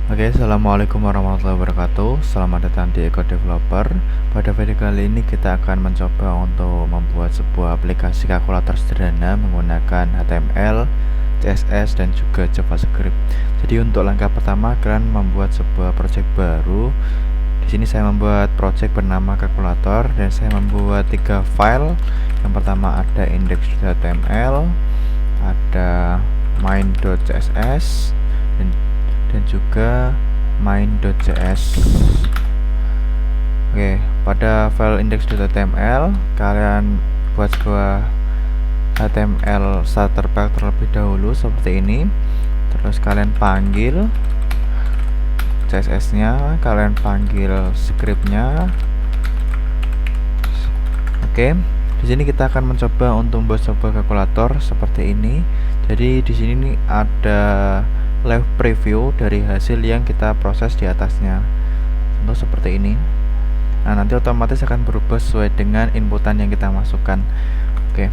Oke, assalamualaikum warahmatullahi wabarakatuh. Selamat datang di Eko Developer. Pada video kali ini kita akan mencoba untuk membuat sebuah aplikasi kalkulator sederhana menggunakan HTML, CSS, dan juga JavaScript. Jadi untuk langkah pertama kalian membuat sebuah project baru. Di sini saya membuat project bernama kalkulator dan saya membuat 3 file. Yang pertama ada index.html, ada main.css, dan juga main.js. Oke, pada file index.html kalian buat sebuah HTML starter pack terlebih dahulu seperti ini. Terus kalian panggil CSS-nya, kalian panggil scriptnya. Oke, di sini kita akan mencoba untuk membuat sebuah kalkulator seperti ini. Jadi di sini nih ada live preview dari hasil yang kita proses di atasnya. Contoh seperti ini. Nah, nanti otomatis akan berubah sesuai dengan inputan yang kita masukkan. Oke,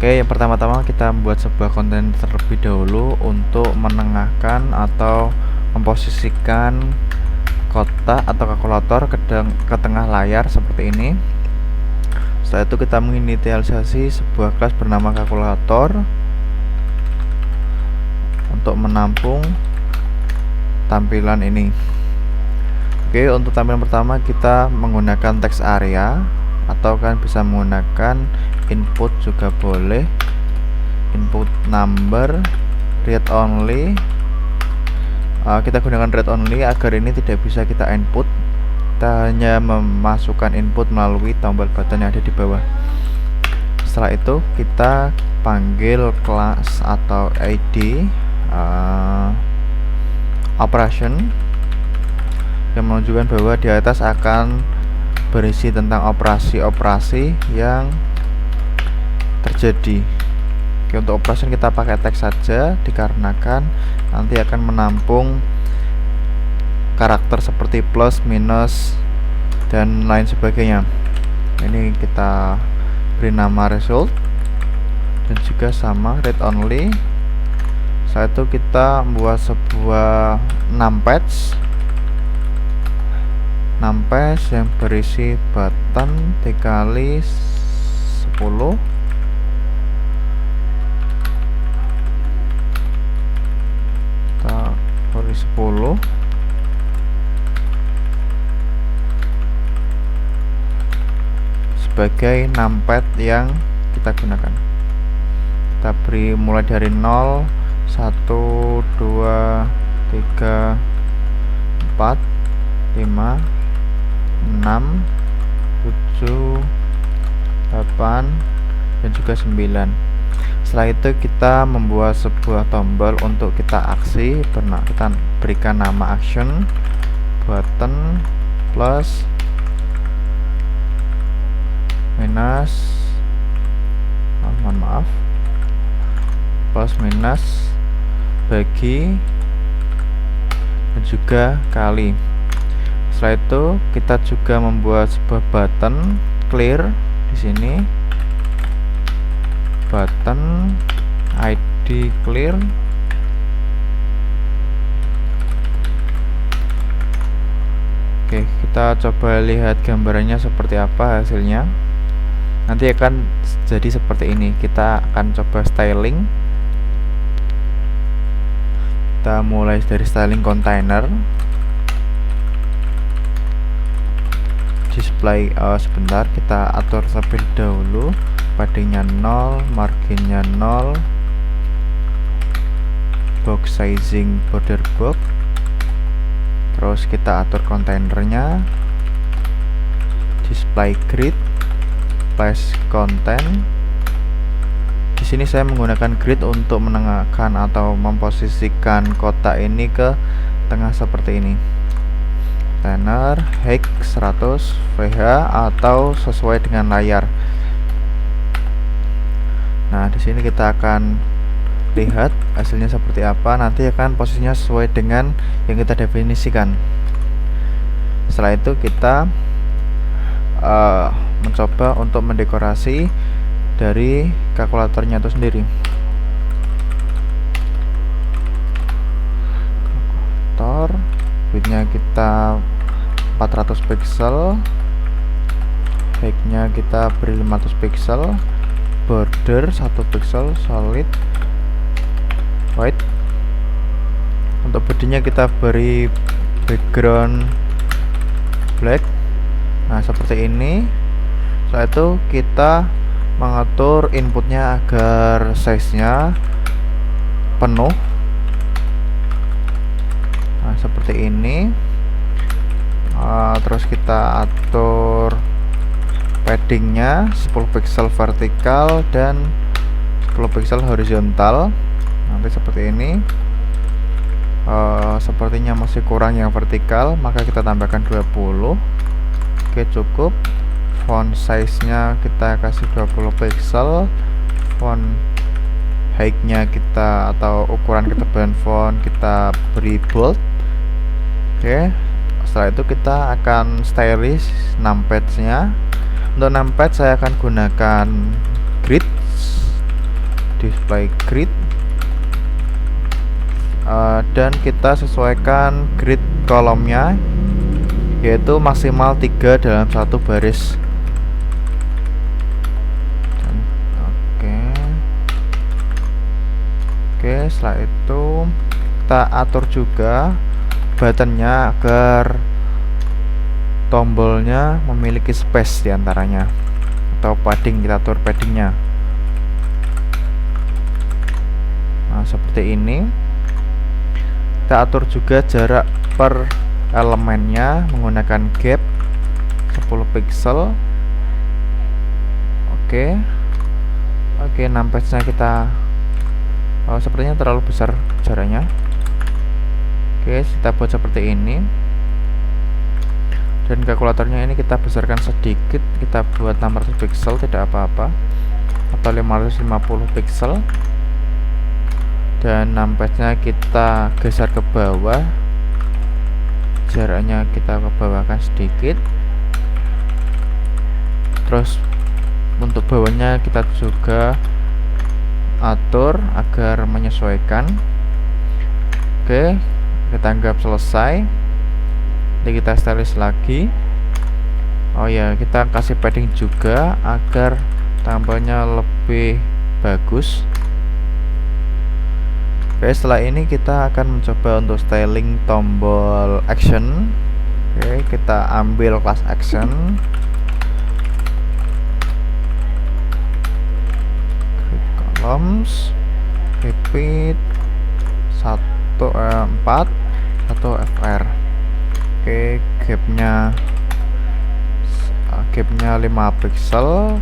yang pertama-tama kita membuat sebuah konten terlebih dahulu untuk menengahkan atau memposisikan kotak atau kalkulator ke tengah layar seperti ini. Setelah itu kita menginisialisasi sebuah kelas bernama kalkulator untuk menampung tampilan ini. Oke, untuk tampilan pertama kita menggunakan text area, atau kan bisa menggunakan input juga boleh, input number, read only. Kita gunakan read only agar ini tidak bisa kita input. Kita hanya memasukkan input melalui tombol button yang ada di bawah. Setelah itu kita panggil kelas atau ID operation yang menunjukkan bahwa di atas akan berisi tentang operasi-operasi yang terjadi. Oke, untuk operation kita pakai teks saja dikarenakan nanti akan menampung karakter seperti plus, minus, dan lain sebagainya. Ini kita beri nama result dan juga sama read only. Setelah itu kita membuat sebuah numpad yang berisi button dikali 10 kita beri 10 sebagai numpad yang kita gunakan. Kita beri mulai dari 0, 1, 2, 3, 4, 5, 6, 7, 8, dan juga 9. Setelah itu kita membuat sebuah tombol untuk kita aksi. Kita berikan nama action, button, plus, minus, mohon maaf, plus minus, bagi, dan juga kali. Setelah itu kita juga membuat sebuah button clear di sini, button ID clear. Oke, kita coba lihat gambarannya seperti apa hasilnya. Nanti akan jadi seperti ini. Kita akan coba styling. Kita mulai dari styling container, display. Sebentar, kita atur terlebih dahulu. Paddingnya 0, marginnya 0, box sizing border box. Terus kita atur kontainernya, display grid, place content. Di sini saya menggunakan grid untuk menengahkan atau memposisikan kotak ini ke tengah seperti ini. Container height 100 VH atau sesuai dengan layar. Nah, di sini kita akan lihat hasilnya seperti apa. Nanti akan posisinya sesuai dengan yang kita definisikan. Setelah itu kita mencoba untuk mendekorasi dari kalkulatornya itu sendiri. width-nya kita 400 pixel, height-nya kita beri 500 pixel, border 1 pixel, solid white. Untuk bodinya kita beri background black. Nah, seperti ini. Setelah itu kita mengatur inputnya agar size-nya penuh. Nah, seperti ini. Terus kita atur paddingnya 10 pixel vertikal dan 10 pixel horizontal. Nanti seperti ini. Sepertinya masih kurang yang vertikal, maka kita tambahkan 20. Oke, cukup. Font size-nya kita kasih 20 pixel. Font height-nya kita atau ukuran ketebalan font kita beri bold. Oke, setelah itu kita akan stylish numpads-nya. Untuk numpad saya akan gunakan grid, display grid, dan kita sesuaikan grid kolomnya, yaitu maksimal 3 dalam satu baris. Oke, setelah itu kita atur juga buttonnya agar tombolnya memiliki space diantaranya, atau padding, kita atur paddingnya. Nah, seperti ini. Kita atur juga jarak per elemennya menggunakan gap 10 pixel. Oke, numpadsnya kita sepertinya terlalu besar jaraknya. Oke, kita buat seperti ini. Dan kalkulatornya ini kita besarkan sedikit, kita buat 600 pixel, tidak apa-apa, atau 550 pixel. Dan numpadsnya kita geser ke bawah, jaraknya kita ke bawahkan sedikit. Terus untuk bawahnya kita juga atur agar menyesuaikan. Oke, kita anggap selesai. Nanti kita stylish lagi. Oh ya, kita kasih padding juga agar tampilnya lebih bagus. Oke, setelah ini kita akan mencoba untuk styling tombol action. Oke, kita ambil class action, columns, repeat 4 atau fr. Oke, gapnya 5 pixel,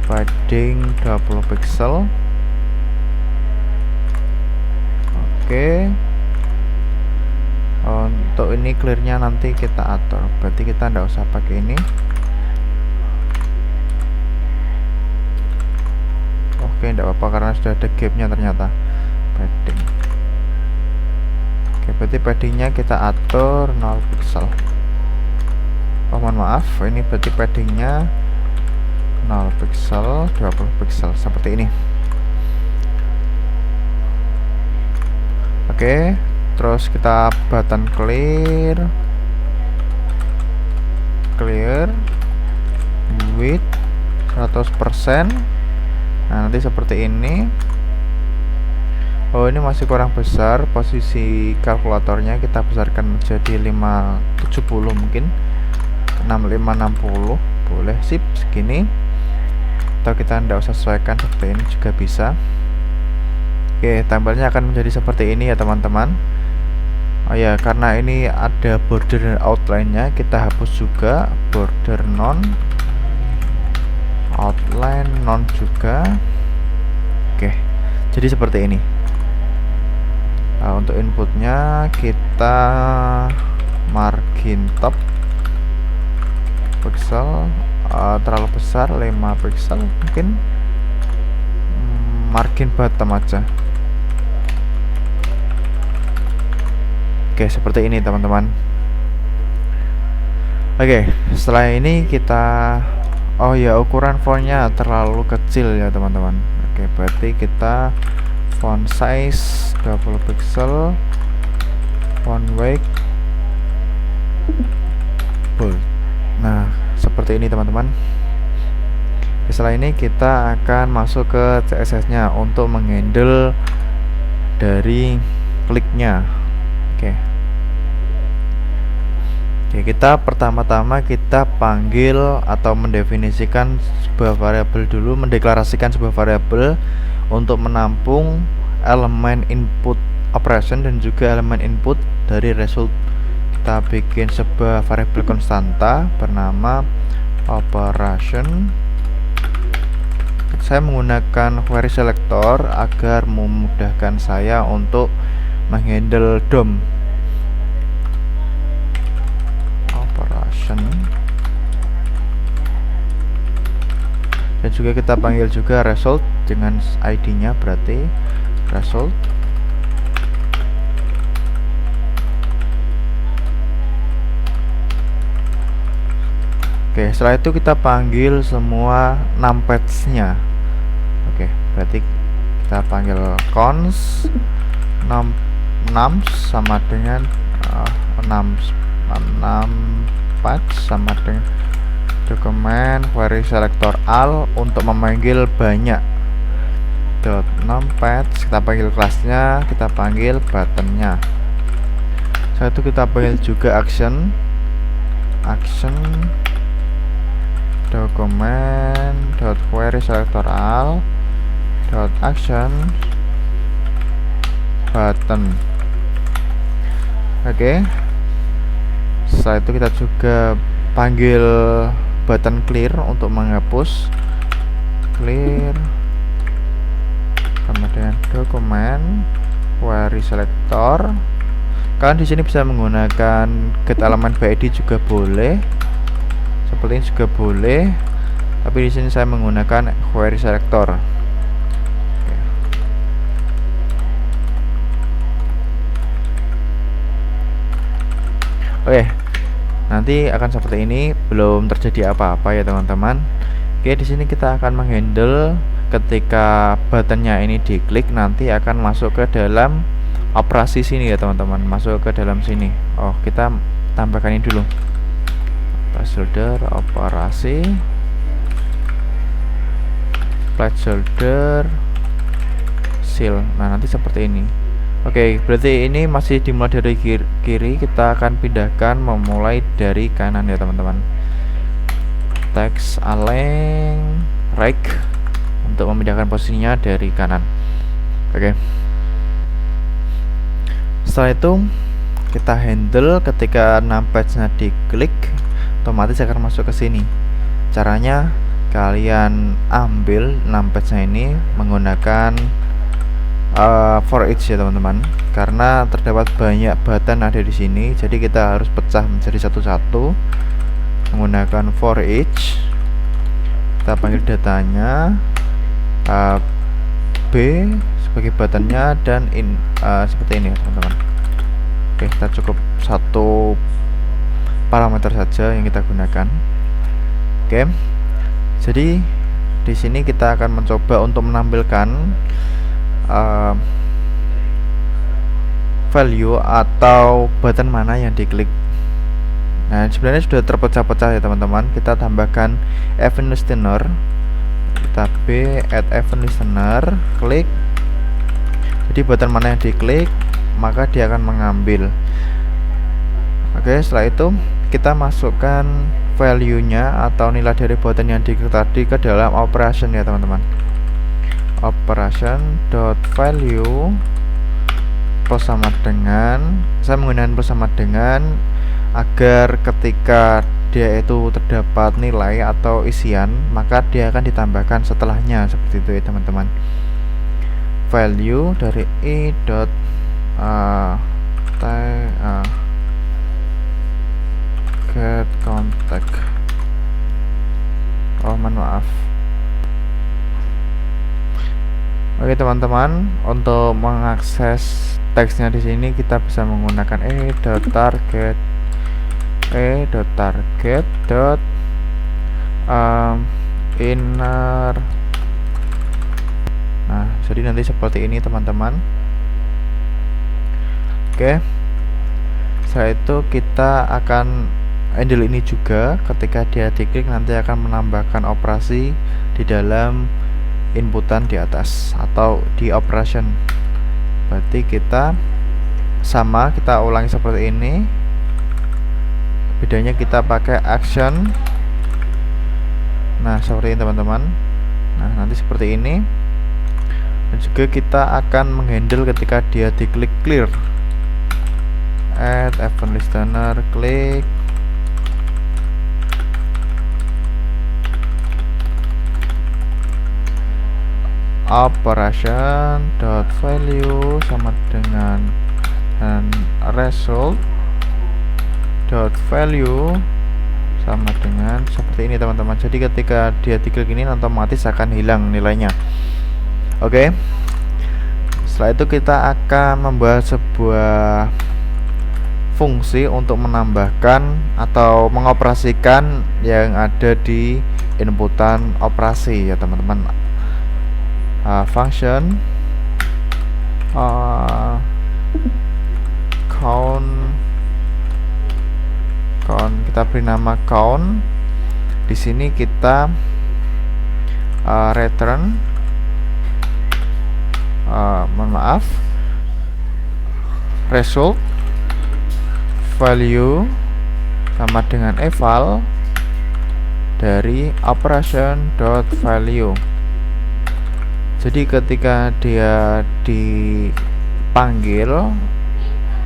padding 20 pixel. Oke, untuk ini clearnya nanti kita atur, berarti kita tidak usah pakai ini. Oke, tidak apa-apa karena sudah ada gapnya ternyata. Padding. Oke, berarti paddingnya kita atur 0 pixel. Oh, mohon maaf, ini berarti paddingnya 0 pixel, 20 pixel, seperti ini. Oke, terus kita button clear, width 100%. Nah, nanti seperti ini. Oh, ini masih kurang besar, posisi kalkulatornya kita besarkan menjadi 570 mungkin, 6560 boleh, sip, segini. Atau kita tidak usah sesuaikan, seperti ini juga bisa. Oke, tampilnya akan menjadi seperti ini ya teman-teman. Oh ya, karena ini ada border dan outline-nya, kita hapus juga border none, outline none juga. Oke, jadi seperti ini. Nah, untuk inputnya kita margin top pixel terlalu besar, 5 pixel mungkin. Margin bottom aja. Oke, seperti ini teman-teman. Oke, setelah ini kita, oh ya, ukuran fontnya terlalu kecil ya teman-teman. Oke, berarti kita font size 20 pixel, font weight bold. Nah, seperti ini teman-teman. Setelah ini kita akan masuk ke CSS-nya untuk menghandle dari kliknya. Oke, kita pertama-tama kita panggil atau mendefinisikan sebuah variabel dulu, mendeklarasikan sebuah variabel untuk menampung elemen input operation dan juga elemen input dari result. Kita bikin sebuah variabel konstanta bernama operation. Saya menggunakan query selector agar memudahkan saya untuk menghandle DOM. Operation. Dan juga kita panggil juga result dengan ID-nya, berarti result. Oke, setelah itu kita panggil semua numpads-nya. Oke, berarti kita panggil const nums sama dengan numpads sama dengan dokumen query selector all untuk memanggil banyak .numpads. Kita panggil kelasnya, kita panggil buttonnya. Setelah itu kita panggil juga action dokumen query selector all action button. Oke, setelah itu kita juga panggil button clear untuk menghapus, clear sama dengan dokumen query selector. Kalian di sini bisa menggunakan get element by ID juga boleh, seperti ini juga boleh, tapi di sini saya menggunakan query selector. Oke, nanti akan seperti ini, belum terjadi apa-apa ya teman-teman. Oke, di sini kita akan menghandle ketika buttonnya ini diklik, nanti akan masuk ke dalam operasi sini ya teman-teman, masuk ke dalam sini. Oh, kita tambahkan ini dulu, placeholder operasi, placeholder seal. Nah, nanti seperti ini. Oke, berarti ini masih dimulai dari kiri, kita akan pindahkan memulai dari kanan ya teman-teman. Text align right untuk memindahkan posisinya dari kanan. Oke. Setelah itu kita handle ketika numpads-nya diklik, otomatis akan masuk ke sini. Caranya kalian ambil numpads-nya ini menggunakan for each ya teman-teman, karena terdapat banyak button ada di sini, jadi kita harus pecah menjadi satu-satu menggunakan for each. Kita panggil datanya B sebagai buttonnya dan seperti ini ya teman-teman. Oke, kita cukup satu parameter saja yang kita gunakan. Oke, jadi di sini kita akan mencoba untuk menampilkan value atau button mana yang diklik. Nah, sebenarnya sudah terpecah-pecah ya teman-teman. Kita tambahkan event listener, kita add event listener, klik. Jadi button mana yang diklik, maka dia akan mengambil. Oke, setelah itu kita masukkan value-nya atau nilai dari button yang diklik tadi ke dalam operation ya teman-teman. Operation.value plus sama dengan, saya menggunakan plus sama dengan agar ketika dia itu terdapat nilai atau isian, maka dia akan ditambahkan setelahnya, seperti itu ya teman-teman. Value dari get contact. Oh, maaf. Oke teman-teman, untuk mengakses teksnya di sini kita bisa menggunakan e.target inner Nah, jadi nanti seperti ini teman-teman. Oke. Setelah itu kita akan handle ini juga. Ketika dia diklik nanti akan menambahkan operasi di dalam inputan di atas atau di operation. Berarti kita sama, kita ulangi seperti ini. Bedanya kita pakai action. Nah, seperti ini teman-teman. Nah, nanti seperti ini. Dan juga kita akan menghandle ketika dia diklik clear. Add event listener, klik. Operation dot value sama dengan result dot value sama dengan seperti ini teman-teman. Jadi ketika dia diklik ini otomatis akan hilang nilainya. Oke. Setelah itu kita akan membuat sebuah fungsi untuk menambahkan atau mengoperasikan yang ada di inputan operasi ya teman-teman. Function count kita beri nama count. Di sini kita return result value sama dengan eval dari operation.value. Jadi ketika dia dipanggil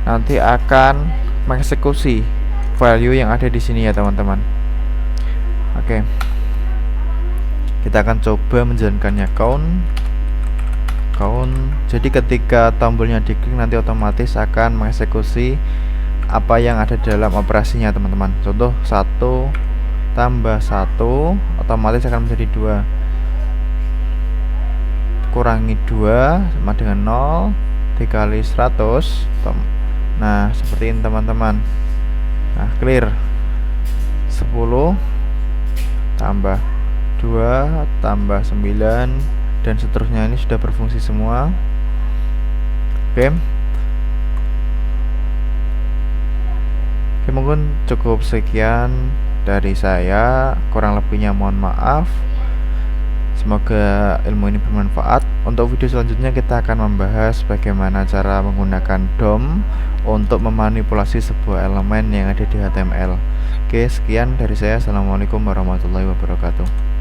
nanti akan mengeksekusi value yang ada di sini ya teman-teman. Oke. Kita akan coba menjalankannya count. Jadi ketika tombolnya diklik nanti otomatis akan mengeksekusi apa yang ada di dalam operasinya teman-teman. Contoh 1 tambah 1 otomatis akan menjadi 2 kurangi 2 sama dengan 0 dikali 100. Nah seperti ini teman-teman. Nah clear 10 tambah 2 tambah 9 dan seterusnya, ini sudah berfungsi semua. Oke, mungkin cukup sekian dari saya, kurang lebihnya mohon maaf. Semoga ilmu ini bermanfaat. Untuk video selanjutnya kita akan membahas bagaimana cara menggunakan DOM untuk memanipulasi sebuah elemen yang ada di HTML. Oke, sekian dari saya. Assalamualaikum warahmatullahi wabarakatuh.